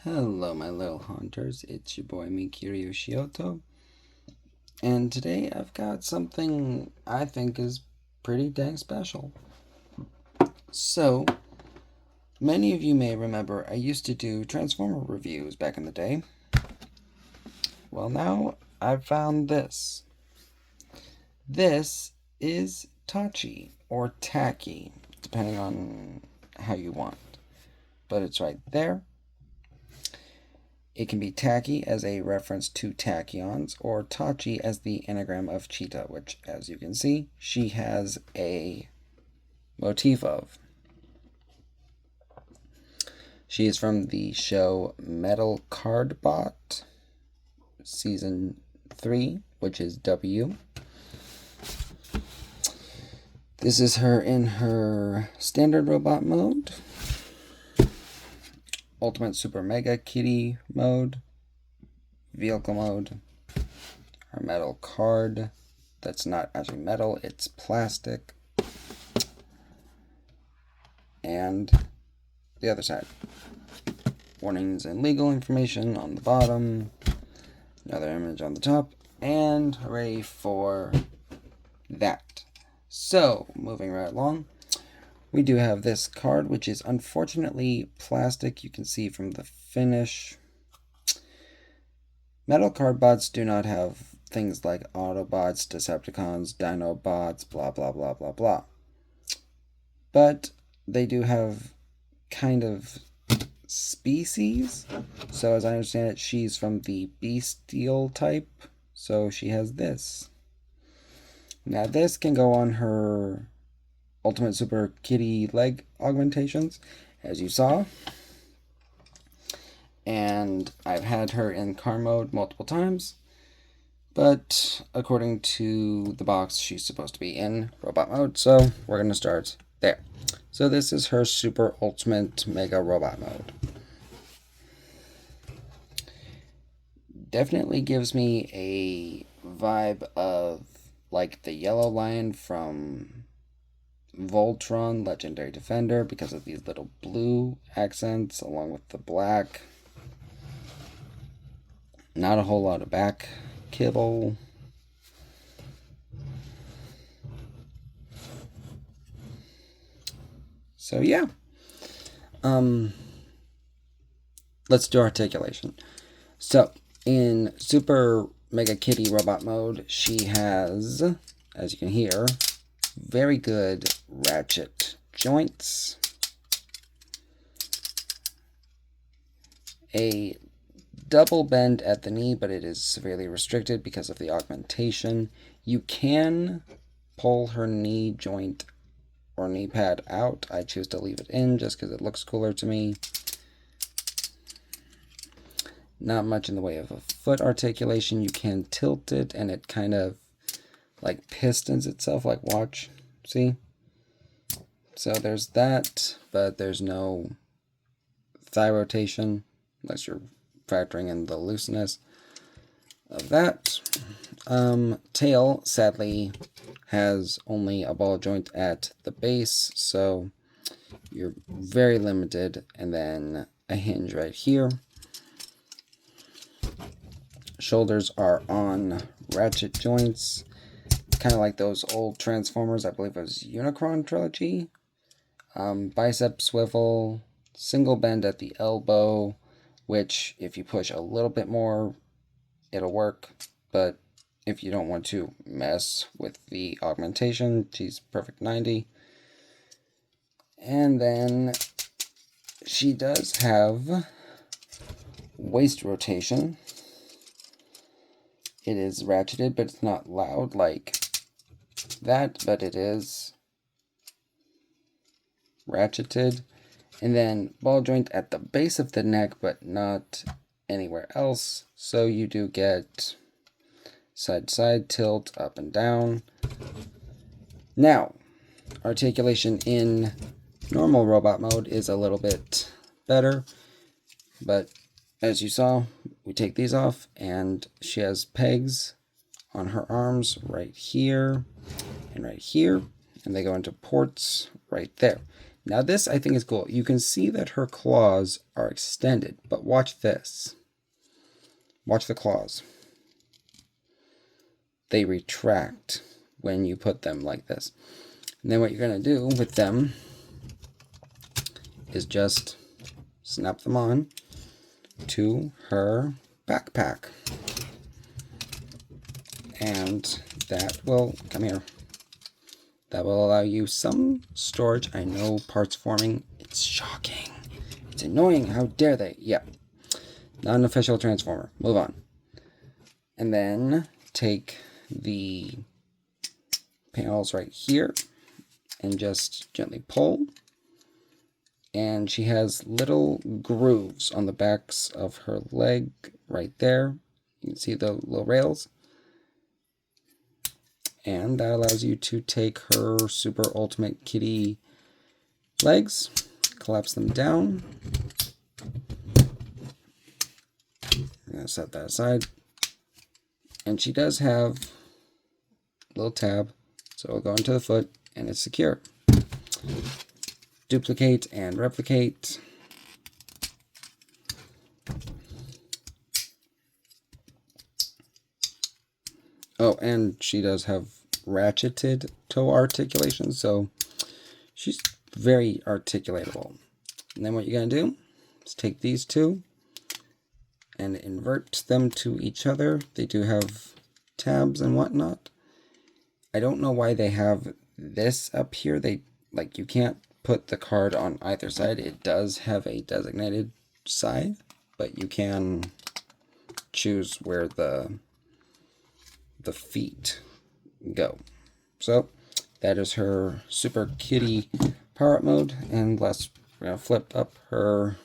Hello, my little hunters. It's your boy Mikiri Yoshioto, and today I've got something I think is pretty dang special. So, many of you may remember I used to do Transformer reviews back in the day. Well, now I've found this. This is Tachy, or Tachy, depending on how you want. But it's right there. It can be Tachy as a reference to tachyons, or Tachy as the anagram of cheetah, which, as you can see, she has a motif of. She is from the show Metal Cardbot, Season 3, which is W. This is her in her standard robot mode, Ultimate Super Mega Kitty mode, vehicle mode, our metal card that's not actually metal, it's plastic, and the other side. Warnings and legal information on the bottom, another image on the top, and hooray for that. So, moving right along. We do have this card, which is unfortunately plastic. You can see from the finish. Metal card bots do not have things like Autobots, Decepticons, Dinobots, blah, blah, blah, blah, blah. But they do have kind of species. So as I understand it, she's from the bestial type. So she has this. Now this can go on her Ultimate Super Kitty leg augmentations, as you saw. And I've had her in car mode multiple times. But according to the box, she's supposed to be in robot mode. So we're going to start there. So this is her Super Ultimate Mega Robot mode. Definitely gives me a vibe of like the Yellow Lion from Voltron Legendary Defender because of these little blue accents along with the black. Not a whole lot of back kibble. So yeah. Let's do articulation. So in Super Mega Kitty Robot mode, she has, as you can hear, very good ratchet joints, a double bend at the knee, but it is severely restricted because of the augmentation. You can pull her knee joint or knee pad out. I choose to leave it in just because it looks cooler to me. Not much in the way of a foot articulation. You can tilt it and it kind of like pistons itself, like watch, see? So there's that, but there's no thigh rotation, unless you're factoring in the looseness of that. Tail, sadly, has only a ball joint at the base, so you're very limited, and then a hinge right here. Shoulders are on ratchet joints, kind of like those old Transformers, I believe it was Unicron trilogy. Bicep swivel, single bend at the elbow, which if you push a little bit more, it'll work. But if you don't want to mess with the augmentation, she's perfect 90. And then she does have waist rotation. It is ratcheted, but it's not loud like that, but it is ratcheted. And then ball joint at the base of the neck, but not anywhere else. So you do get side to side, tilt, up and down. Now, articulation in normal robot mode is a little bit better, but as you saw, we take these off and she has pegs on her arms right here and right here, and they go into ports right there. Now this I think is cool. You can see that her claws are extended, but watch this. Watch the claws. They retract when you put them like this. And then what you're going to do with them is just snap them on to her backpack. And that will, come here, that will allow you some storage. I know parts forming, it's shocking. It's annoying, how dare they? Yeah, not an official transformer. Move on. And then take the panels right here and just gently pull. And she has little grooves on the backs of her leg right there. You can see the little rails. And that allows you to take her super ultimate kitty legs, collapse them down. I'm going to set that aside. And she does have a little tab, so it'll go into the foot and it's secure. Duplicate and replicate. Oh, and she does have ratcheted toe articulation, so she's very articulatable. And then what you're going to do is take these two and invert them to each other. They do have tabs and whatnot. I don't know why they have this up here. You can't put the card on either side. It does have a designated side, but you can choose where the feet go. So that is her super kitty power up mode. And we're gonna flip up her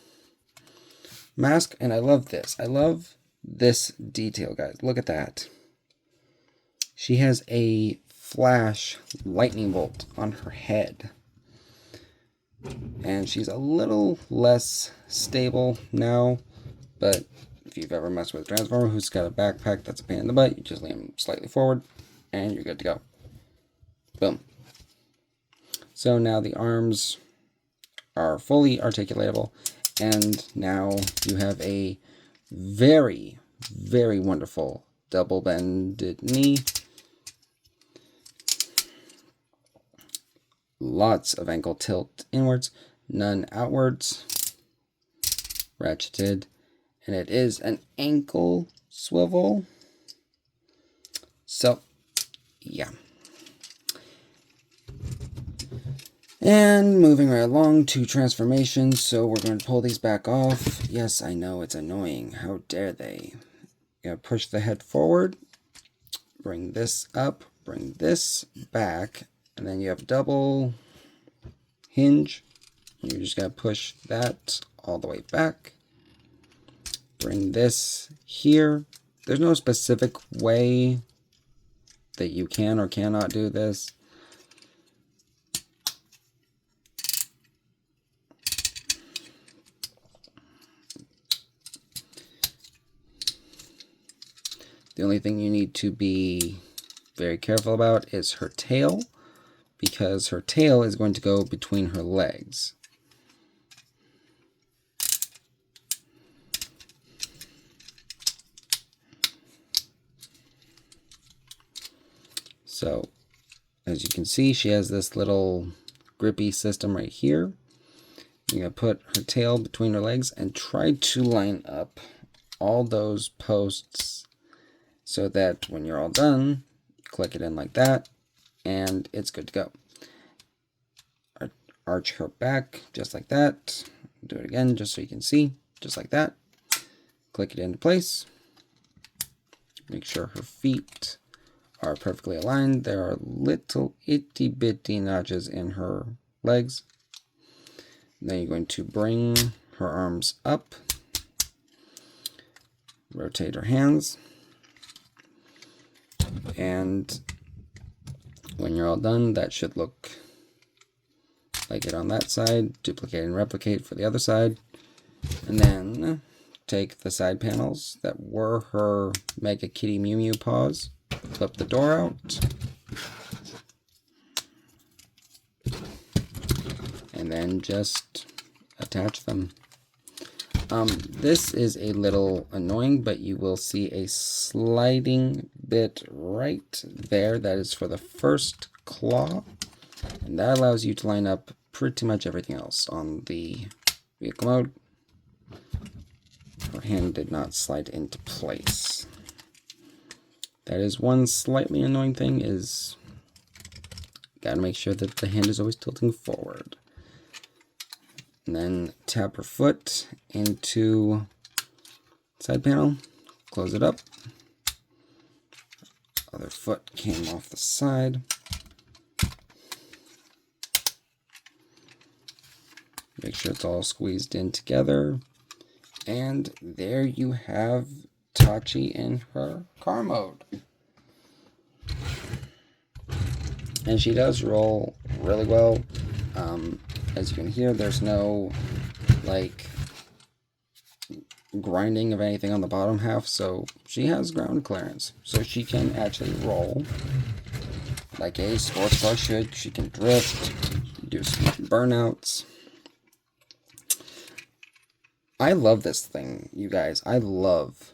mask. And I love this. I love this detail, guys. Look at that. She has a flash lightning bolt on her head. And she's a little less stable now, but if you've ever messed with a Transformer who's got a backpack that's a pain in the butt, you just lean them slightly forward and you're good to go. Boom. So now the arms are fully articulatable, and now you have a very, very wonderful double bended knee. Lots of ankle tilt inwards, none outwards. Ratcheted. And it is an ankle swivel. So, yeah. And moving right along to transformation. So we're going to pull these back off. Yes, I know it's annoying. How dare they? You gotta push the head forward. Bring this up. Bring this back. And then you have double hinge. You just gotta push that all the way back. Bring this here. There's no specific way that you can or cannot do this. The only thing you need to be very careful about is her tail, because her tail is going to go between her legs. So, as you can see, she has this little grippy system right here. You're going to put her tail between her legs and try to line up all those posts so that when you're all done, click it in like that, and it's good to go. Arch her back just like that. Do it again just so you can see, just like that. Click it into place. Make sure her feet are perfectly aligned. There are little itty bitty notches in her legs. Then you're going to bring her arms up, rotate her hands, and when you're all done, that should look like it on that side. Duplicate and replicate for the other side, and then take the side panels that were her Mega Kitty Mew Mew paws, flip the door out, and then just attach them. This is a little annoying, but you will see a sliding bit right there. That is for the first claw, and that allows you to line up pretty much everything else on the vehicle mode. Her hand did not slide into place. That is one slightly annoying thing, is gotta make sure that the hand is always tilting forward. And then tap her foot into side panel, close it up. Other foot came off the side. Make sure it's all squeezed in together. And there you have Tachy in her car mode. And she does roll really well. As you can hear, there's no like grinding of anything on the bottom half, so she has ground clearance. So she can actually roll like a sports car should. She can drift, do some burnouts. I love this thing, you guys. I love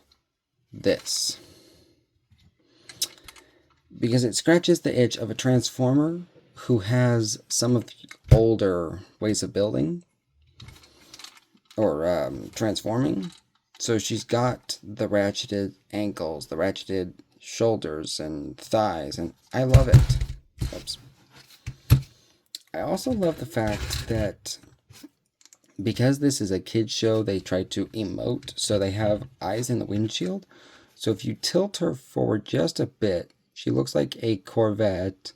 this. Because it scratches the itch of a transformer who has some of the older ways of building or transforming. So she's got the ratcheted ankles, the ratcheted shoulders and thighs, and I love it. Oops. I also love the fact that because this is a kid's show, they try to emote, so they have eyes in the windshield. So if you tilt her forward just a bit, she looks like a Corvette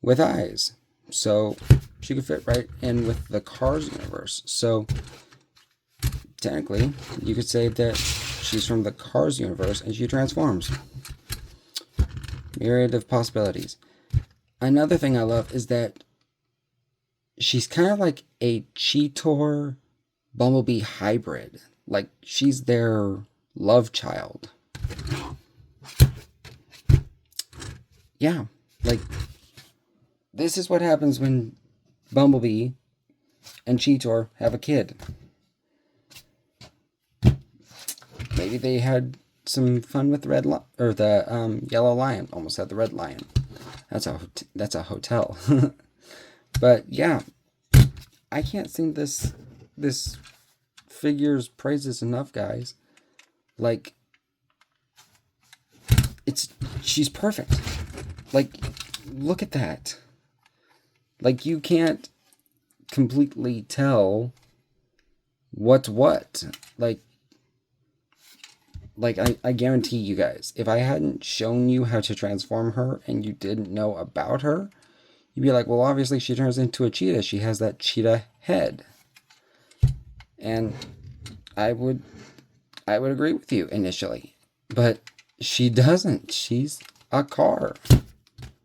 with eyes. So she could fit right in with the Cars universe. So technically, you could say that she's from the Cars universe and she transforms. Myriad of possibilities. Another thing I love is that she's kind of like a Cheetor Bumblebee hybrid. Like, she's their love child. Yeah, like, this is what happens when Bumblebee and Cheetor have a kid. Maybe they had some fun with the yellow lion. Almost had the red lion. That's a hotel. But yeah, I can't sing this figure's praises enough, guys. Like, she's perfect. Like, look at that. Like, you can't completely tell what's what. Like I guarantee you guys, if I hadn't shown you how to transform her and you didn't know about her, you'd be like, well, obviously she turns into a cheetah. She has that cheetah head. And I would agree with you initially. But she doesn't. She's a car.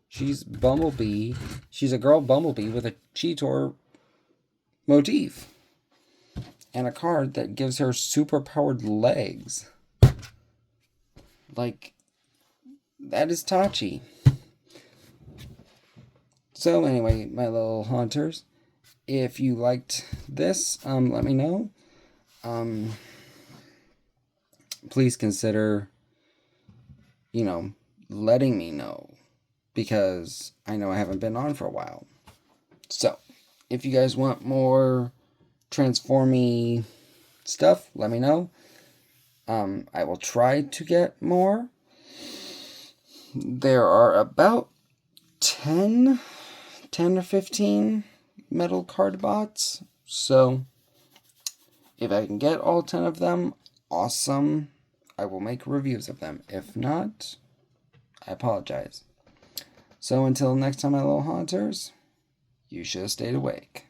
She's Bumblebee. She's a girl Bumblebee with a Cheetor motif. And a car that gives her super-powered legs. Like, that is Tachy. So anyway, my little haunters, if you liked this, let me know. Please consider, letting me know, because I know I haven't been on for a while. So, if you guys want more transformy stuff, let me know. I will try to get more. There are about 10 or 15 metal card bots. So, if I can get all 10 of them, awesome. I will make reviews of them. If not, I apologize. So until next time, my little haunters, you should have stayed awake.